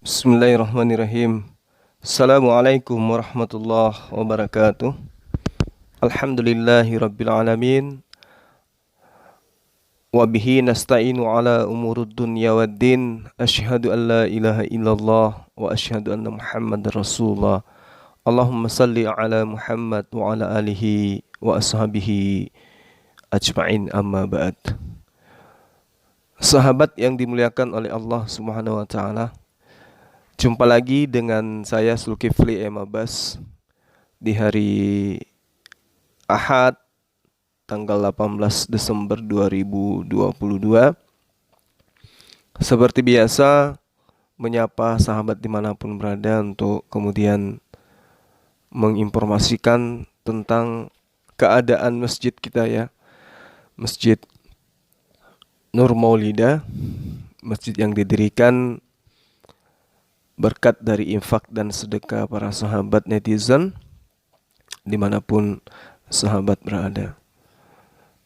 Bismillahirrahmanirrahim. Assalamualaikum warahmatullahi wabarakatuh. Alhamdulillahi rabbil alamin. Wabihi nasta'inu ala umurud dunya waddin. Asyhadu an la ilaha illallah wa asyhadu anna Muhammadar Rasulullah. Allahumma salli ala Muhammad wa ala alihi wa ashabihi ajma'in, amma ba'd. Sahabat yang dimuliakan oleh Allah Subhanahu wa taala, jumpa lagi dengan saya Zulkifli M. Abbas di hari Ahad tanggal 18 Desember 2022. Seperti biasa, menyapa sahabat dimanapun berada untuk kemudian menginformasikan tentang keadaan masjid kita ya. Masjid Nur Maulida, masjid yang didirikan berkat dari infak dan sedekah para sahabat netizen dimanapun sahabat berada.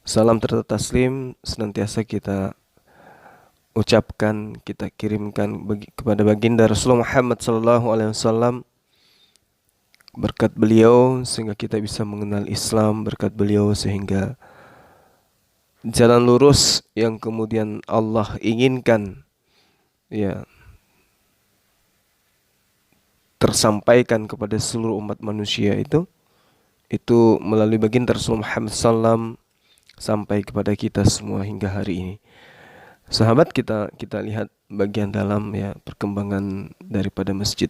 Salam tertaslim senantiasa kita ucapkan, kita kirimkan kepada baginda Rasulullah Muhammad SAW. Berkat beliau sehingga kita bisa mengenal Islam, berkat beliau sehingga jalan lurus yang kemudian Allah inginkan ya tersampaikan kepada seluruh umat manusia itu melalui baginda Rasulullah Muhammad SAW sampai kepada kita semua hingga hari ini. Sahabat, kita lihat bagian dalam ya perkembangan daripada masjid.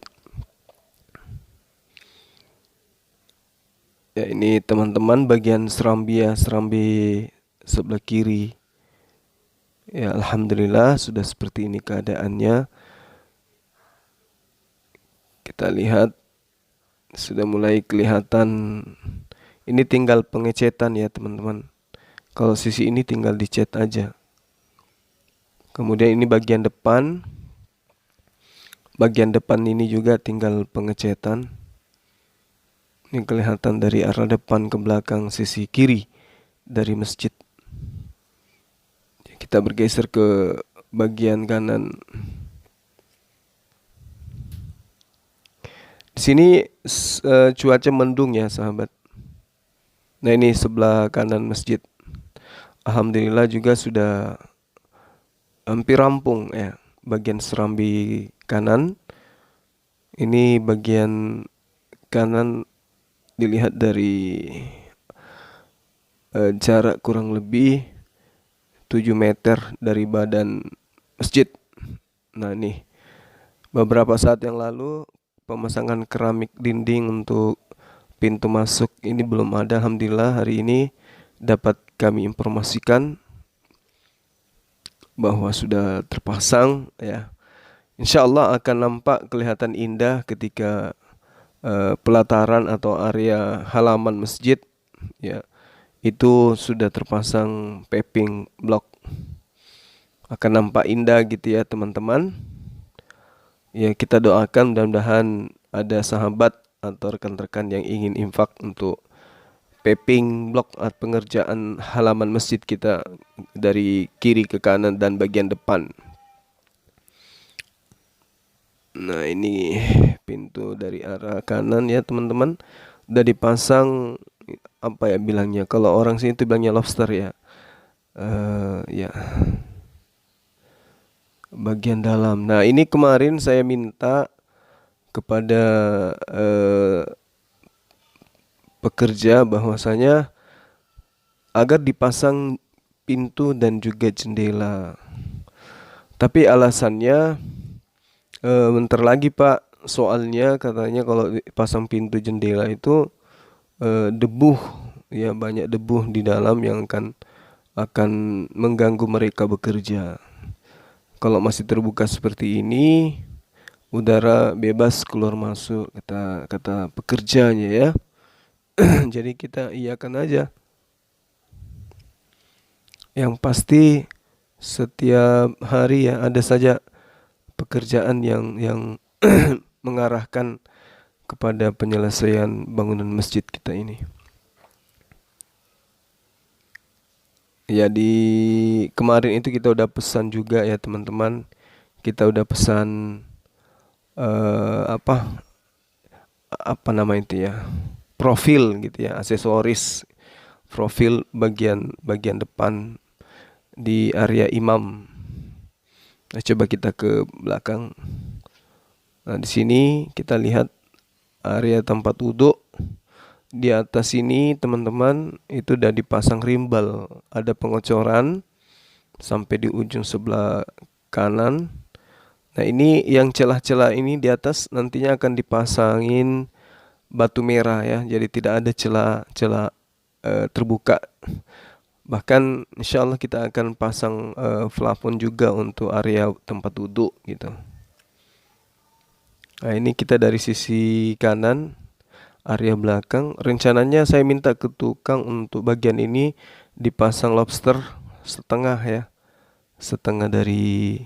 Ya, ini teman-teman bagian serambi sebelah kiri. Ya, alhamdulillah sudah seperti ini keadaannya. Kita lihat sudah mulai kelihatan. Ini tinggal pengecetan ya teman-teman. Kalau sisi ini tinggal dicat aja. Kemudian ini bagian depan. Bagian depan ini juga tinggal pengecetan. Ini kelihatan dari arah depan ke belakang sisi kiri dari masjid. Kita bergeser ke bagian kanan. Di sini cuaca mendung ya sahabat. Nah, ini sebelah kanan masjid. Alhamdulillah juga sudah hampir rampung ya. Bagian serambi kanan. Ini bagian kanan dilihat dari jarak kurang lebih 7 meter dari badan masjid. Nah, ini beberapa saat yang lalu pemasangan keramik dinding untuk pintu masuk ini belum ada. Alhamdulillah hari ini dapat kami informasikan bahwa sudah terpasang ya. Insya Allah akan nampak kelihatan indah ketika pelataran atau area halaman masjid ya itu sudah terpasang paving block. Akan nampak indah gitu ya teman-teman. Ya, kita doakan mudah-mudahan ada sahabat atau rekan-rekan yang ingin infak untuk paving block atau pengerjaan halaman masjid kita dari kiri ke kanan dan bagian depan. Nah, ini pintu dari arah kanan ya teman-teman. Udah dipasang apa ya bilangnya? Kalau orang sini itu bilangnya lobster ya. Ya. Bagian dalam. Nah, ini kemarin saya minta kepada pekerja bahwasanya agar dipasang pintu dan juga jendela. Tapi alasannya bentar lagi Pak, soalnya katanya kalau dipasang pintu jendela itu debu ya, banyak debu di dalam yang akan mengganggu mereka bekerja. Kalau masih terbuka seperti ini, udara bebas keluar masuk kata pekerjanya ya. Jadi kita iyakan aja. Yang pasti setiap hari ya ada saja pekerjaan yang mengarahkan kepada penyelesaian bangunan masjid kita ini. Ya, di kemarin itu kita udah pesan juga ya teman-teman. Kita udah pesan apa apa nama itu ya, profil gitu ya, aksesoris profil bagian bagian depan di area imam. Nah, coba kita ke belakang. Nah, di sini kita lihat area tempat wudhu. Di atas sini teman-teman itu udah dipasang rimbal, ada pengocoran sampai di ujung sebelah kanan. Nah, ini yang celah-celah ini di atas nantinya akan dipasangin batu merah ya. Jadi tidak ada celah-celah terbuka. Bahkan insya Allah kita akan pasang plafon juga untuk area tempat duduk gitu. Nah, ini kita dari sisi kanan, area belakang. Rencananya saya minta ke tukang untuk bagian ini dipasang lobster setengah ya. Setengah dari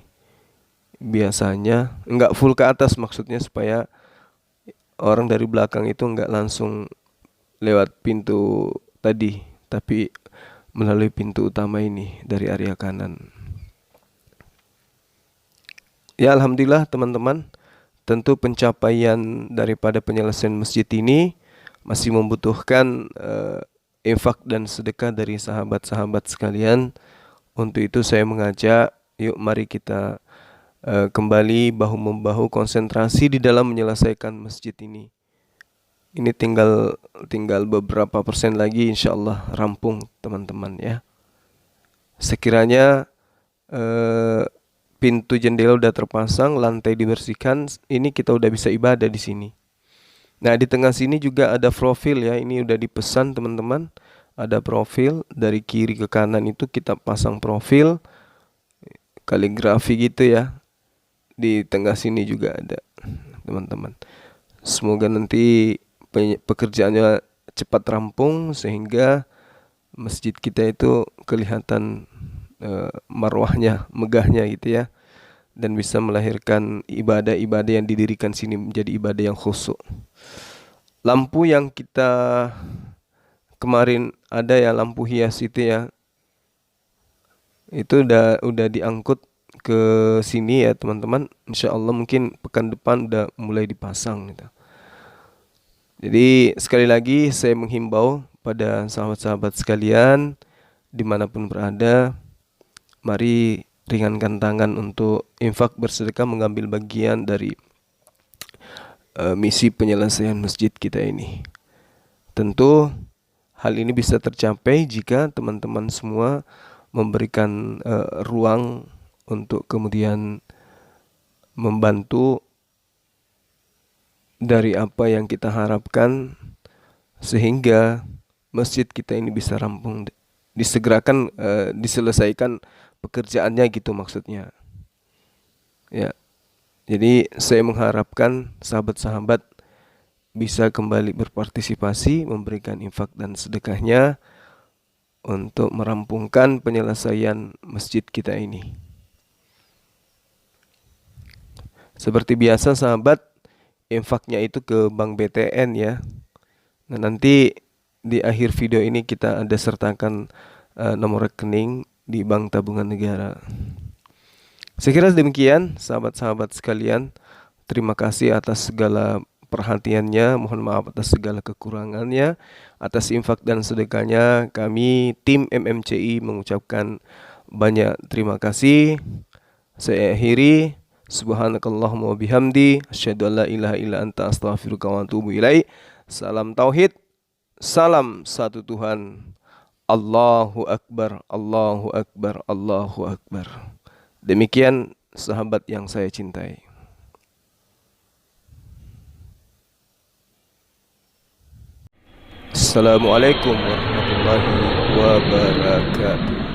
biasanya. Enggak full ke atas maksudnya, supaya orang dari belakang itu enggak langsung lewat pintu tadi, tapi melalui pintu utama ini dari area kanan. Ya, alhamdulillah teman-teman, tentu pencapaian daripada penyelesaian masjid ini masih membutuhkan infak dan sedekah dari sahabat-sahabat sekalian. Untuk itu saya mengajak, yuk mari kita kembali bahu-membahu konsentrasi di dalam menyelesaikan masjid ini. Ini tinggal beberapa persen lagi, insya Allah rampung teman-teman ya. Sekiranya pintu jendela udah terpasang, lantai dibersihkan, ini kita udah bisa ibadah di sini. Nah, di tengah sini juga ada profil ya, ini udah dipesan teman-teman. Ada profil dari kiri ke kanan, itu kita pasang profil kaligrafi gitu ya. Di tengah sini juga ada teman-teman. Semoga nanti pekerjaannya cepat rampung sehingga masjid kita itu kelihatan marwahnya, megahnya gitu ya, dan bisa melahirkan ibadah-ibadah yang didirikan sini menjadi ibadah yang khusyuk. Lampu yang kita kemarin ada ya, lampu hias itu ya, itu udah diangkut ke sini ya teman-teman. Insya Allah mungkin pekan depan udah mulai dipasang gitu. Jadi sekali lagi saya menghimbau pada sahabat-sahabat sekalian dimanapun berada, mari ringankan tangan untuk infak bersedekah, mengambil bagian dari misi penyelesaian masjid kita ini. Tentu hal ini bisa tercapai jika teman-teman semua memberikan ruang untuk kemudian membantu dari apa yang kita harapkan, sehingga masjid kita ini bisa rampung, disegerakan, diselesaikan pekerjaannya gitu maksudnya. Ya, jadi saya mengharapkan sahabat-sahabat bisa kembali berpartisipasi, memberikan infak dan sedekahnya untuk merampungkan penyelesaian masjid kita ini. Seperti biasa sahabat, infaknya itu ke Bank BTN ya. Nah, nanti di akhir video ini kita ada sertakan nomor rekening di Bank Tabungan Negara. Saya kira demikian sahabat-sahabat sekalian. Terima kasih atas segala perhatiannya, mohon maaf atas segala kekurangannya. Atas infak dan sedekahnya, kami tim MMCI mengucapkan banyak terima kasih. Saya akhiri, subhanakallahumma wa bihamdi, asyhadu an la ilaha illa anta astaghfiruka wa atubu ilaik. Salam tauhid, salam satu Tuhan. Allahu akbar, Allahu akbar, Allahu akbar. Demikian sahabat yang saya cintai. Assalamualaikum warahmatullahi wabarakatuh.